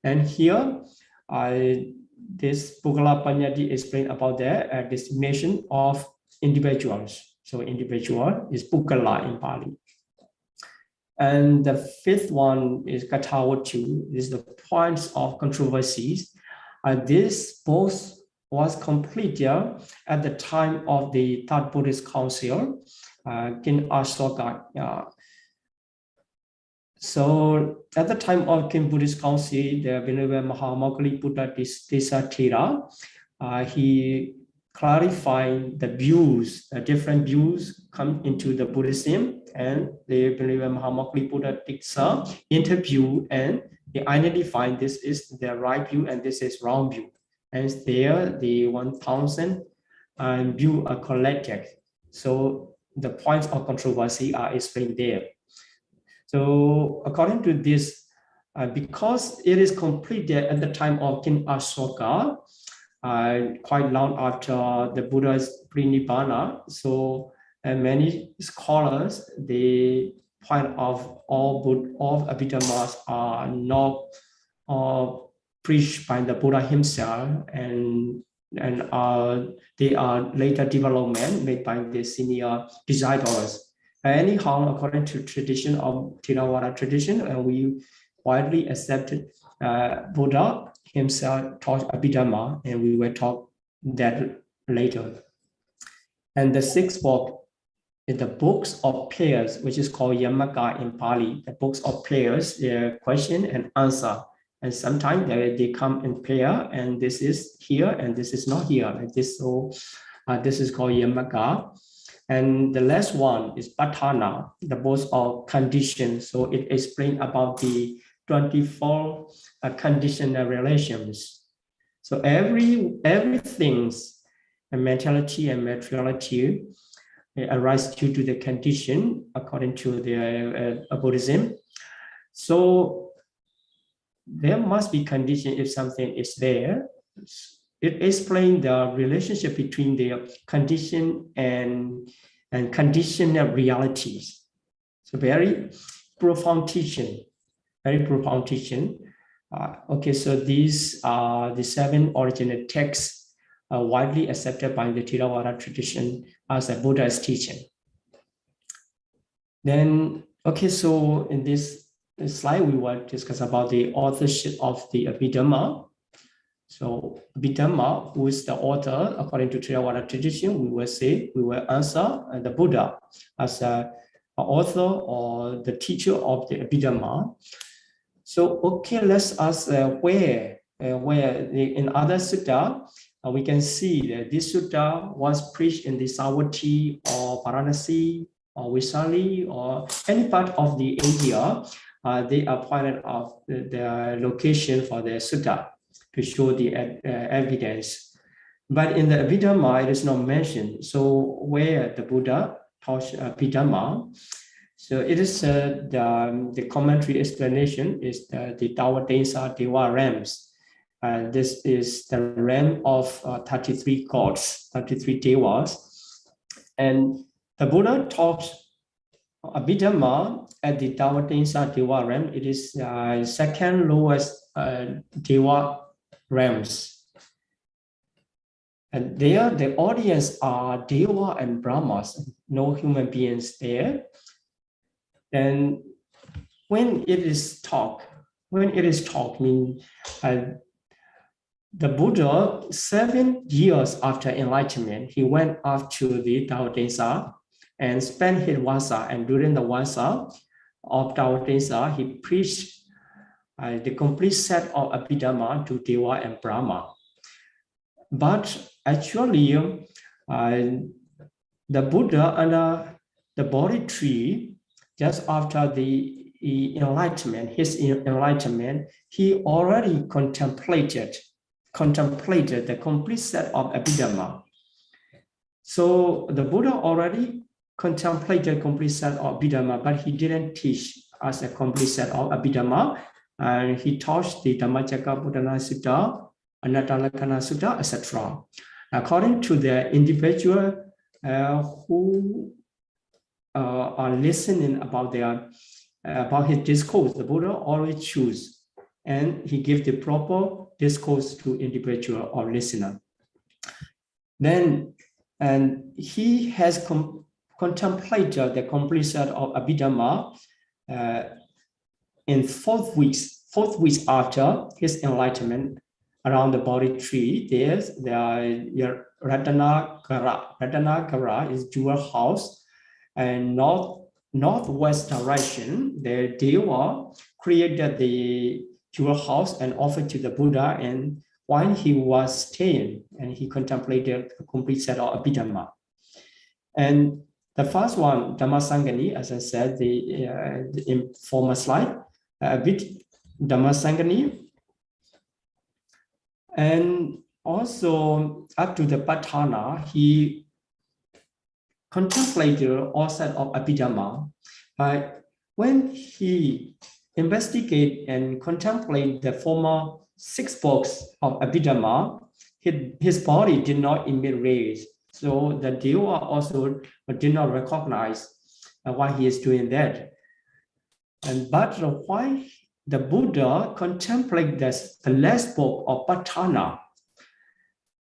And here, this Puggala Paññādhikālaṅkāra explain about the distinction of individuals. So individual is Puggala in Pali. And the fifth one is Katawatu, is the points of controversies. This both was completed at the time of the Third Buddhist Council, King Ashoka. So at the time of King Buddhist Council, the Venerable Mahamogli Buddha Desatira, he clarified the views, different views come into the Buddhism, and the Venerable Mahamogli Buddha Diksa interview and they identify this is the right view and this is wrong view. And there the 1,000 view are collected. So the points of controversy are explained there. So according to this, because it is completed at the time of King Ashoka, quite long after the Buddha's pre-nibbana, so many scholars, they point out all Abhidhammas are not preached by the Buddha himself, and they are later development made by the senior disciples. Anyhow, according to tradition of Theravada tradition, we widely accepted Buddha himself taught Abhidhamma, and we will talk that later. And the sixth book is the books of prayers, which is called Yamaka in Pali. The books of prayers, they're question and answer. And sometimes they come in prayer, and this is here, and this is not here, like this. So this is called Yamaka. And the last one is Patthana, the books of conditions. So it explains about the 24 conditional relations. So everything's mentality and materiality arise due to the condition according to the Buddhism. So there must be condition if something is there. It explains the relationship between the condition and conditional realities. So very profound teaching, very profound teaching. Okay, so these are the 7 original texts widely accepted by the Theravada tradition as a Buddha's teaching. Then, okay, so in this slide, we will discuss about the authorship of the Abhidhamma. So Abhidhamma, who is the author, according to Theravada tradition, we will answer the Buddha as an author or the teacher of the Abhidhamma. So, okay, let's ask where in other sutta, we can see that this sutta was preached in the Savatthi or Varanasi or Vaishali or any part of the India. They are pointed out the location for the sutta to show the evidence. But in the Abhidhamma, it is not mentioned. So where the Buddha taught Abhidhamma, so it is the commentary explanation is the Tawadesa Dewa realms. This is the realm of 33 gods, 33 Devas. And the Buddha taught Abhidhamma at the Tawatinsa Deva realm, it is second lowest Deva realms. And there, the audience are Deva and Brahmas, no human beings there. And when it is taught, means the Buddha, 7 years after enlightenment, he went up to the Tawatinsa and spent his vasa. And during the vasa of Tawatinsa, he preached the complete set of Abhidhamma to Deva and Brahma. But actually, the Buddha under the Bodhi tree, just after the enlightenment, his enlightenment, he already contemplated the complete set of Abhidhamma. So the Buddha already contemplated complete set of Abhidhamma, but he didn't teach us a complete set of Abhidhamma. And he taught the Dhammacakkappavattana Sutta, Anattalakkana Sutta, etc. According to the individual who are listening about his discourse, the Buddha always choose, and he gives the proper discourse to individual or listener. Then, and he has contemplated the complete set of Abhidhamma in 4 weeks after his enlightenment. Around the Bodhi tree, there's the Ratnakara. Ratnakara is jewel house, and northwest direction, the Deva created the jewel house and offered to the Buddha. And while he was staying, and he contemplated a complete set of Abhidhamma. And the first one, Dhammasangani, as I said, in former slide, Dhammasangani. And also up to the Patthana, he contemplated all set of Abhidhamma. But when he investigate and contemplate the former 6 books of Abhidhamma, his body did not emit rays. So the Deva also did not recognize why he is doing that. But why the Buddha contemplate the last book of Patthana,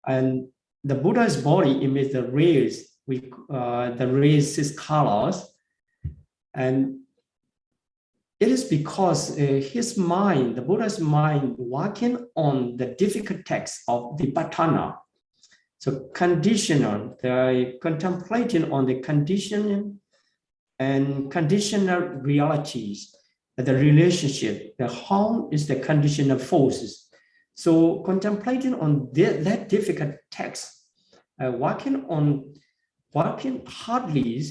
and the Buddha's body emits the rays, the rays 6 colors, and it is because his mind, the Buddha's mind, working on the difficult text of the Patthana. So conditional, the contemplating on the conditioning and conditional realities, the relationship, the how is the conditional forces. So contemplating on that difficult text, working hardly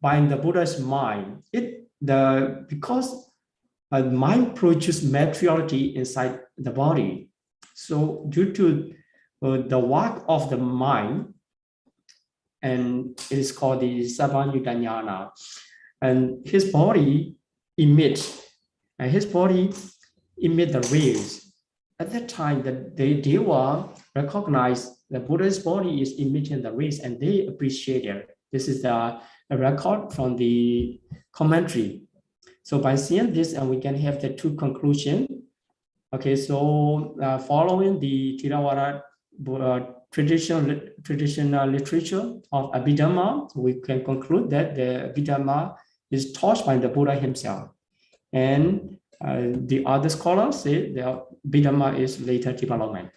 by the Buddha's mind, because mind produces materiality inside the body. So due to the work of the mind, and it is called the Sabbanyutta, and his body emits the rays. At that time, the Deva recognized the Buddha's body is emitting the rays, and they appreciate it. This is a record from the commentary. So by seeing this, and we can have the 2 conclusions. Okay, so following the Theravada traditional literature of Abhidhamma, we can conclude that the Abhidhamma is taught by the Buddha himself. And the other scholars say the Abhidhamma is later development,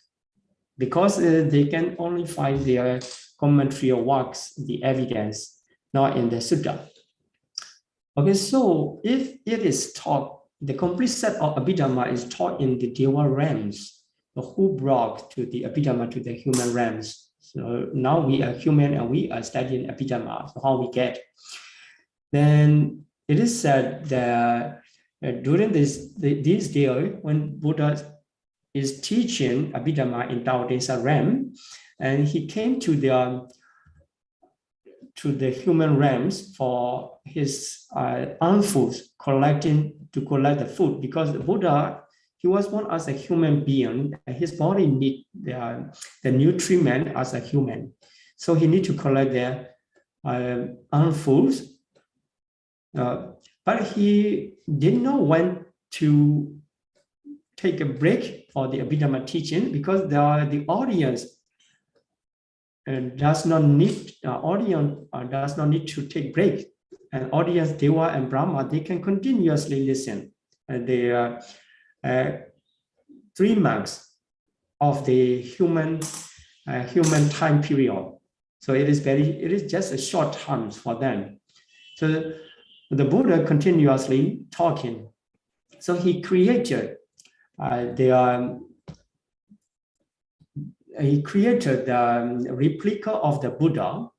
because they can only find their commentary or works, the evidence, not in the sutta. Okay, so if it is taught, the complete set of Abhidhamma is taught in the Deva realms, who brought to the Abhidhamma to the human realms. So now we are human and we are studying Abhidhamma, so how we get. Then it is said that during these days, when Buddha is teaching Abhidhamma in Taotinsa realm, and he came to the human realms for his food, to collect the food, because the Buddha, he was born as a human being, and his body need the nutriment as a human. So he need to collect the foods but he didn't know when to take a break for the Abhidhamma teaching, because the audience does not need to take break. And audience, Deva and Brahma, they can continuously listen. They are 3 months of the human time period. So it is just a short time for them. So the Buddha continuously talking. So he created the replica of the Buddha,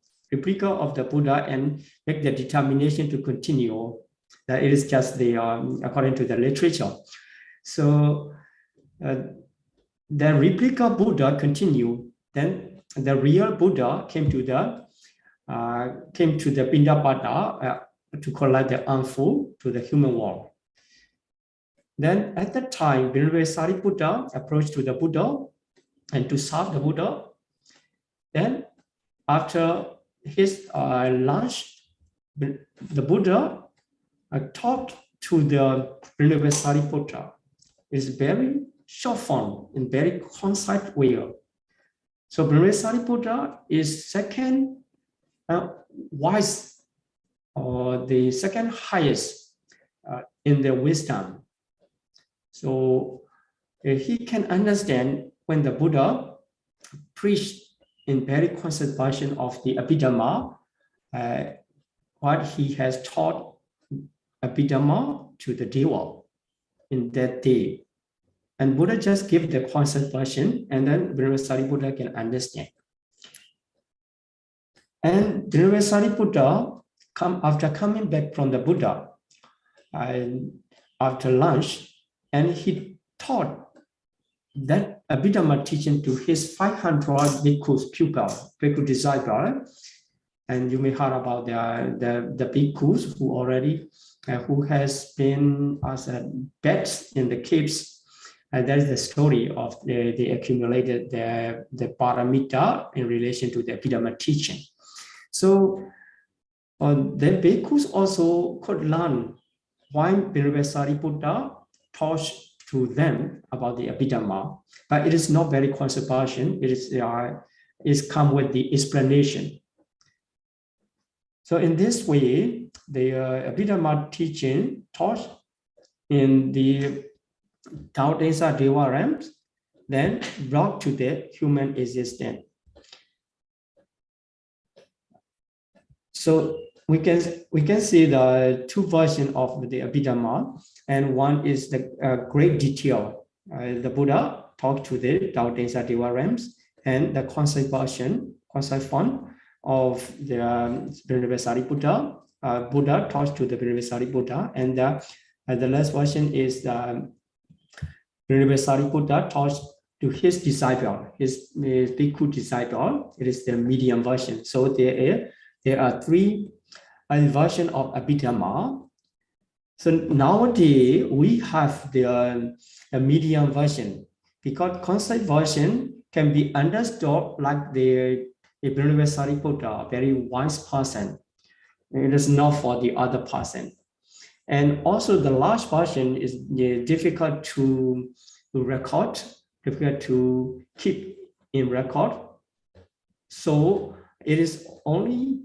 and make the determination to continue. That it is just the according to the literature. So the replica Buddha continued. Then the real Buddha came to the Pindapada to collect the unfold to the human world. Then at that time, Venerable Sariputta approached to the Buddha and to serve the Buddha. Then after his lunch, the Buddha talked to the Venerable Sariputta. It's very short form in very concise way. So Venerable Sariputta is second wise, or the second highest in the wisdom. So he can understand when the Buddha preached in very concise version of the Abhidhamma, what he has taught Abhidhamma to the Deva in that day. And Buddha just give the concise version, and then Venerable Sariputta can understand. And Venerable Sariputta, after coming back from the Buddha, after lunch, and he taught that Abhidhamma teaching to his 500 bhikkhus pupil, bhikkhu disciple. And you may heard about the bhikkhus who has been as beds in the caves. And that is the story of the accumulated the paramita in relation to the Abhidhamma teaching. So the bhikkhus also could learn why Venerable Sariputta taught to them about the Abhidhamma, but it is not very conservation. It is come with the explanation. So in this way, the Abhidhamma teaching taught in the Tao Desa Deva realms, then brought to the human existence. So we can see the 2 versions of the Abhidhamma, and one is the great detail. The Buddha talked to the Tao Desa Deva realms, and the concise version, concise form of the Venerable Sariputta. Buddha talks to the Venerable Sariputta, and the last version is the Venerable Sariputta talks to his disciple, his bhikkhu disciple. It is the medium version. So there are 3 versions of Abhidhamma. So nowadays we have the medium version, because concise version can be understood like the Venerable Sariputta, a very wise person. It is not for the other person. And also the large version is difficult to record, difficult to keep in record. So it is only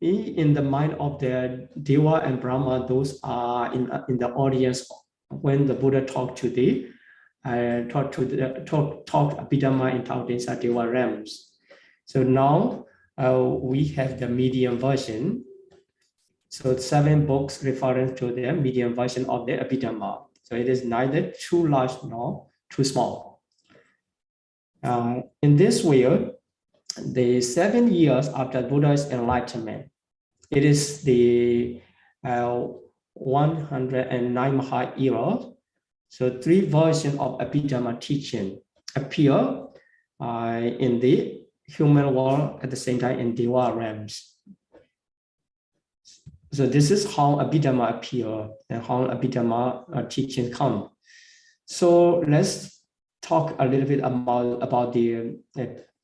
in the mind of the Deva and Brahma. Those are in the audience when the Buddha talked to the talked Abhidhamma in Tao Desa Deva realms. So now we have the medium version. So 7 books referring to the medium version of the Abhidhamma. So it is neither too large nor too small. In this way, the 7 years after Buddha's enlightenment, it is the 109 Maha era. So 3 versions of Abhidhamma teaching appear in the human world at the same time in Deva realms. So this is how Abhidhamma appear and how Abhidhamma teaching come. So let's talk a little bit about the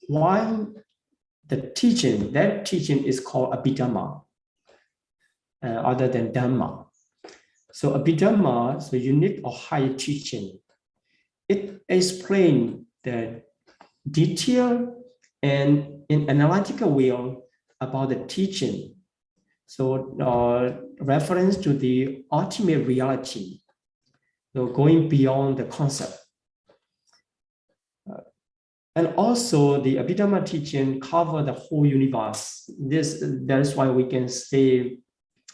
why the teaching. That teaching is called Abhidhamma. other than Dhamma. So Abhidhamma is a unique or higher teaching. It explains the detail and in analytical way about the teaching. So reference to the ultimate reality, so going beyond the concept. And also the Abhidhamma teaching cover the whole universe. That is why we can say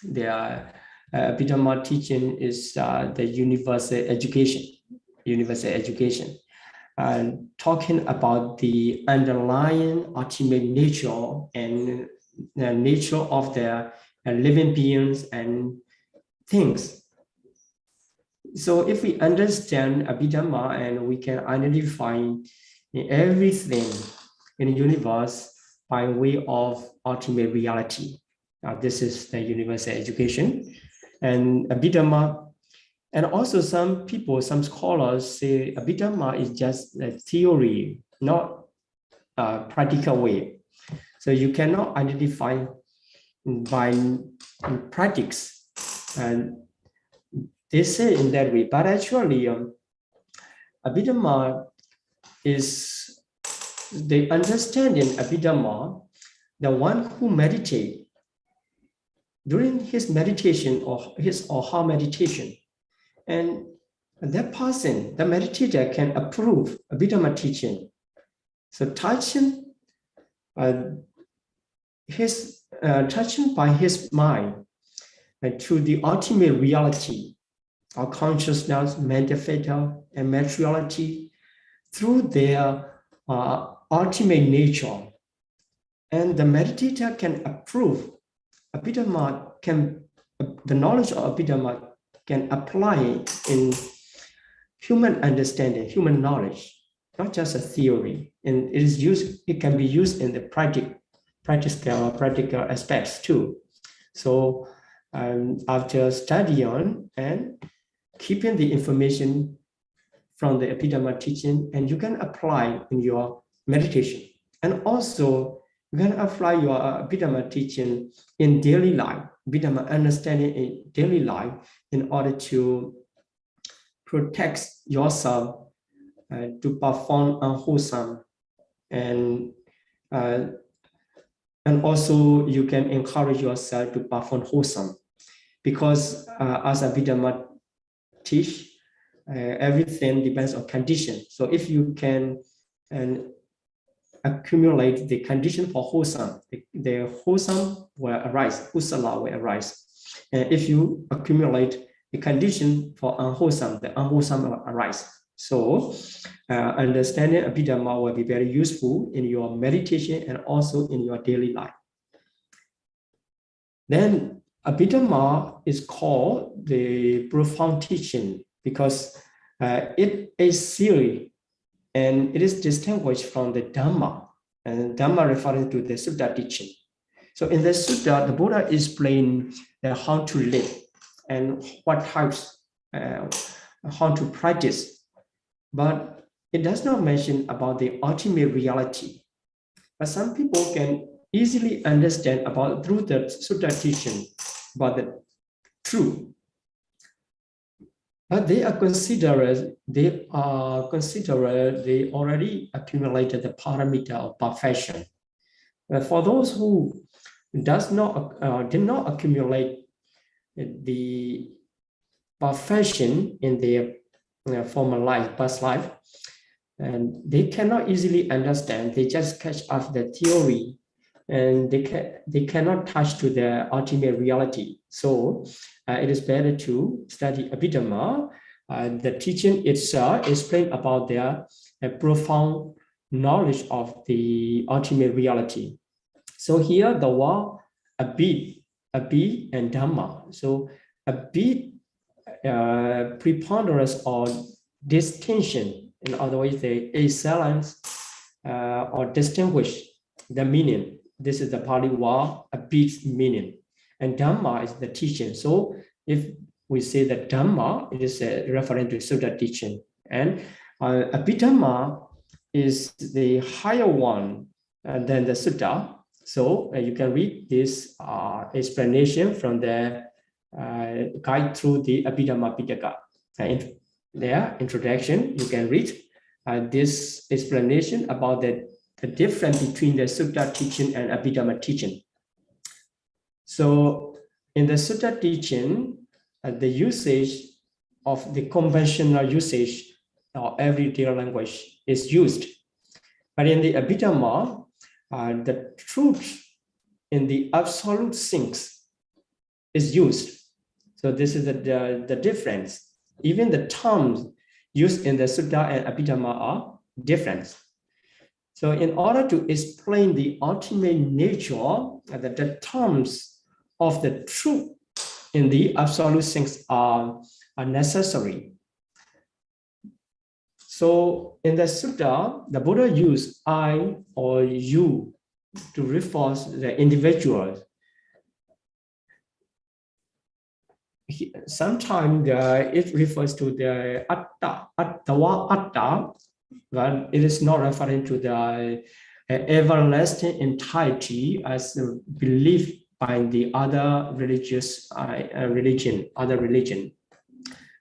the Abhidhamma teaching is the universal education. And talking about the underlying ultimate nature and the nature of the living beings and things. So if we understand Abhidhamma and we can identify everything in the universe by way of ultimate reality. This is the universal education. And Abhidhamma, and also some people, some scholars say Abhidhamma is just a theory, not a practical way. So you cannot identify by practice. And they say in that way, but actually Abhidhamma is the understanding Abhidhamma, the one who meditate during his meditation or his or her meditation, and that person, the meditator, can approve Abhidhamma teaching. So touching by his mind to the ultimate reality, our consciousness, mental, and materiality, through their ultimate nature. And the meditator can approve Abhidhamma, the knowledge of Abhidhamma can apply in human understanding, human knowledge, not just a theory. And it can be used in the practical aspects too. So after studying and keeping the information from the Abhidhamma teaching, and you can apply in your meditation. And also, you can apply your Abhidhamma teaching in daily life, Abhidhamma understanding in daily life, in order to protect yourself, to perform unwholesome, and also you can encourage yourself to perform wholesome, because as Abhidhamma teach, everything depends on condition. So if you can accumulate the condition for wholesome, the wholesome will arise, kusala will arise. And if you accumulate the condition for unwholesome, the unwholesome will arise. So understanding Abhidhamma will be very useful in your meditation and also in your daily life. Then Abhidhamma is called the profound teaching because it is serious and it is distinguished from the Dhamma, and Dhamma referring to the Sutta teaching. So in the Sutta, the Buddha explained how to live and what types, how to practice, but it does not mention about the ultimate reality. But some people can easily understand about through the Sutta teaching about the truth. But they already accumulated the paramita of perfection. For those who did not accumulate the perfection in their former life, past life, and they cannot easily understand. They just catch up the theory, and they cannot touch to the ultimate reality. So it is better to study Abhidhamma. The teaching itself explains about their profound knowledge of the ultimate reality. So here the word Abhi and Dhamma. So Abhi preponderance or distinction, in other words, the excellence or distinguish the meaning. This is the Pali word, Abhi's meaning. And Dhamma is the teaching. So if we say that Dhamma, it is referring to Sutta teaching. And Abhidhamma is the higher one than the Sutta. So you can read this explanation from the guide through the Abhidhamma Pitaka. Their introduction, you can read this explanation about the difference between the Sutta teaching and Abhidhamma teaching. So in the Sutta teaching, the usage of the conventional usage or everyday language is used. But in the Abhidhamma, the truth in the absolute things is used. So this is the difference. Even the terms used in the Sutta and Abhidhamma are different. So in order to explain the ultimate nature, the terms of the truth in the absolute things are necessary. So in the Sutta, the Buddha used I or you to refer to the individual. Sometimes it refers to the atta, attawa, atta, but it is not referring to the everlasting entirety as believed by the other religious other religion.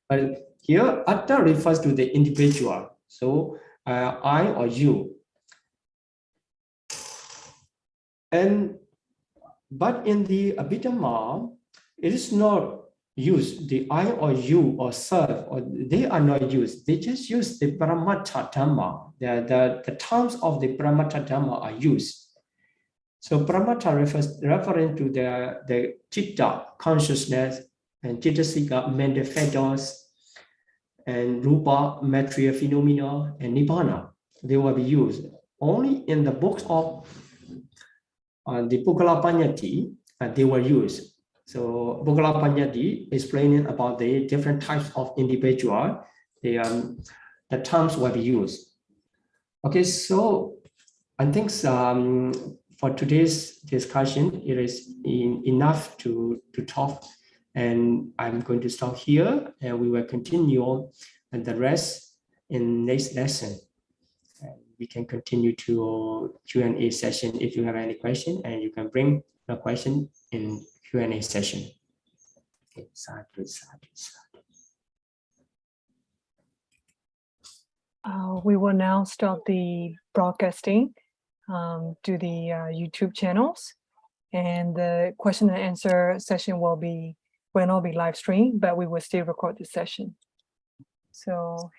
But here, atta refers to the individual. So I or you. But in the Abhidhamma, it is not used, the I or you or self, or they are not used. They just use the Paramattha Dhamma. The terms of the Paramattha Dhamma are used. So Paramattha referring to the Chitta, consciousness, and Chittasika, mental factors, and Rupa, material phenomena, and Nibbana. They will be used. Only in the books of the Pukkala Paññādhi, they were used. So Pukkala Paññādhi explaining about the different types of individual, the terms will be used. Okay, so I think for today's discussion, it is enough to talk, and I'm going to stop here, and we will continue the rest in next lesson. We can continue to Q&A session if you have any question, and you can bring the question in Q&A session. Okay, we will now stop the broadcasting to the YouTube channels, and the question and answer session will not be live streamed, but we will still record the session. So